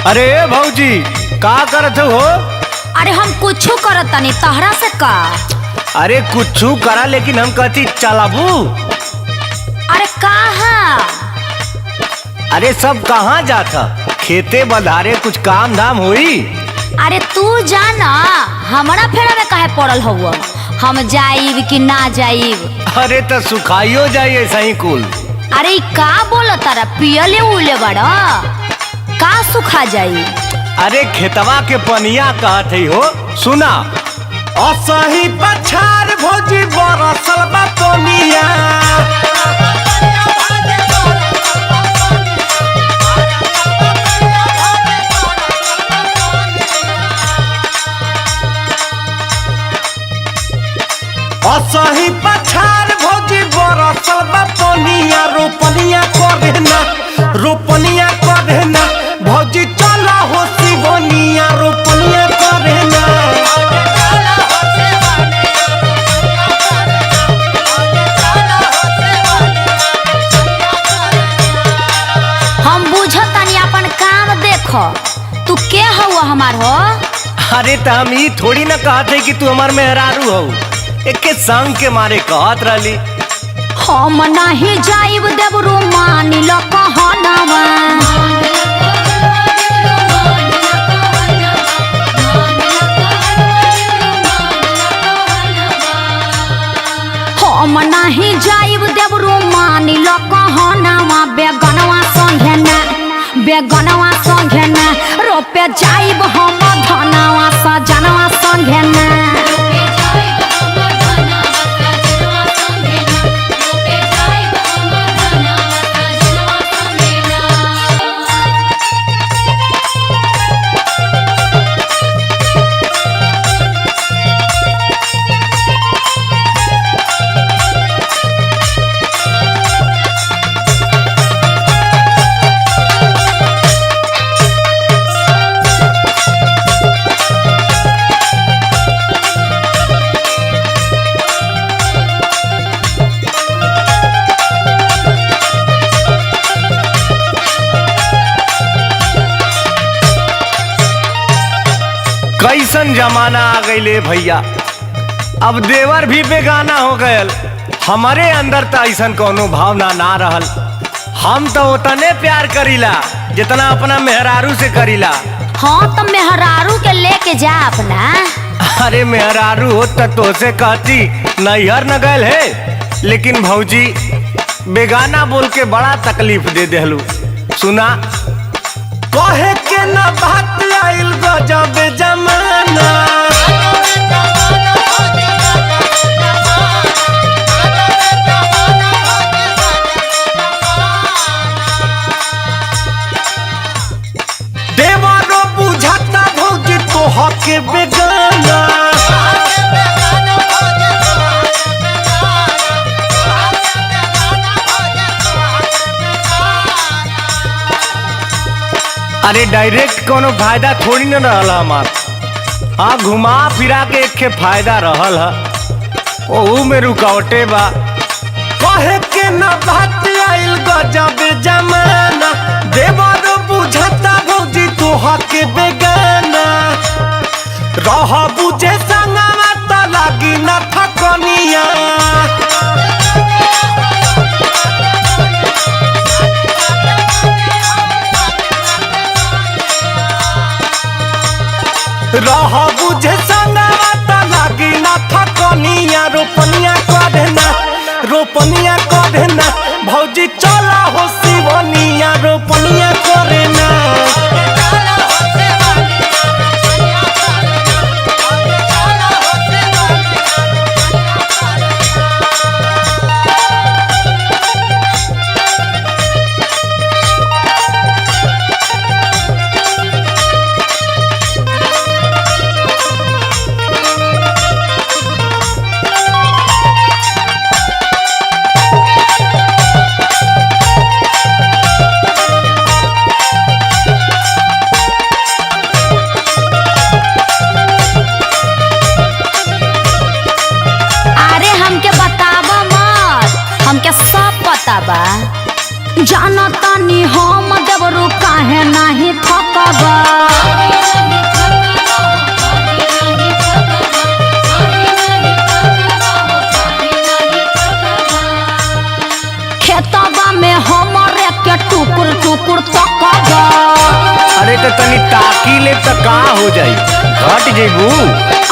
अरे भौजी का करत हो? अरे हम कुछू करत तनी तहरा से का। अरे कुछू करा लेकिन हम कहती चलाबू। अरे कहाँ? अरे सब कहाँ जाता? खेते बधारे कुछ काम धाम हुई। अरे तू जाना हमारा फेरा में काहे पड़ल हुआ, हम जाइब कि ना जाइब। अरे तो सुखाइयो जाइए सही कुल। अरे का बोलो तारा पियले उले बड़ा का सुखा जाई। अरे खेतवा के पनिया कहत ही हो सुना। असही पछार भौजी बरसल बा पनिया। असही पछार भौजी बरसल बा पनिया। रोपनिया करे ना, रोपनिया करे ना भौजी चला हो सिवनिया। रोपनिया करे ना। हम बुझतानी अपन काम देखो। तू के हुआ हमार हो? अरे तो हम ई थोड़ी ना कहते कि तू हमार मेहरारू हो। एक संग के मारे कहत रहली। हम नहीं जाइब देवरू मानी लो कहनवा। हम नहीं जाइब देवरू मानी लो कहनवा। बेगनवा संगे ना, बेगनवा संगे ना रोपे जाइब हम धनवा सजनवा संगे ना। कैसन जमाना आ गईले भैया। अब देवर भी बेगाना हो गयल। हमारे अंदर तो ऐसन कोनो भावना ना रहल। हम तो उतने प्यार करीला जितना अपना मेहरारू से करीला। हाँ तो मेहरारू के लेके जा अपना। अरे मेहरारू हो तो से कहती नैहर न गयल है। लेकिन भौजी बेगाना बोल के बड़ा तकलीफ दे देहलू। सुना कहे के ना बात आइल गजब जमाना। देवरो बुझाता भौजी तोह के बेगाना। अरे डायरेक्ट कोनो फायदा थोड़ी न रहल हमार। हाँ घुमा फिरा के एक फायदा रहल है ओहू में रुकावटे बा। कहे के न बात आइल गजब जमाना। देवर बुझता भौजी तोह के बेगाना। रह बुझे संगवा त लागी न थकनिया। रह बुझे संगवा त लागी ना थकनिया। रोपनिया करे ना, रोपनिया करे ना भौजी चला हो सिवनिया। रोपनिया करे ना। हमके सब पता बा। जानतानी हम देवरू काहे नाही थकबा। खेतबा में हमरे के टुकुर टुकुर तकबा। अरे तो तनी ताकी ले तो का हो जाई, घट जेबू।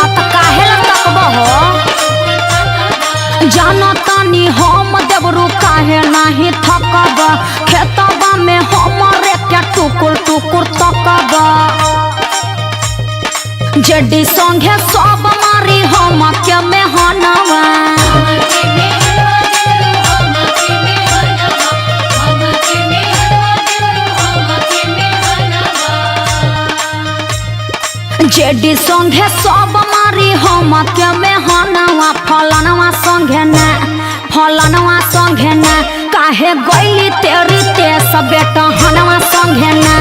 अब काहे ला तकबा हो? जानतानी हम देवरू काहे नाही थकबा। खेतबा में हमरे के टुकुर टुकुर तकबा। जड्डी संगे सब मारी हम के मेहनवा। जेडी संगे सब मारी हम के मेहनवा। फलनवा संगे ना, फलनवा संगे ना, काहे गईली तेरी तेस बेटा हनवा संगे ना।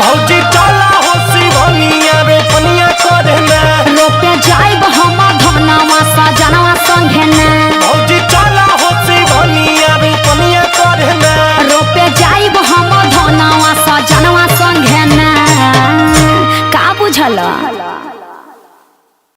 भौजी चला हो शिवनिया रे पनिया करना। रोपे जाइब हम धनवा सजनवा संगे ना। भौजी चला हो शिवनिया रे पनिया करना। रोपे जाइब हम धनवा सजनवा संगे ना। का बुझल?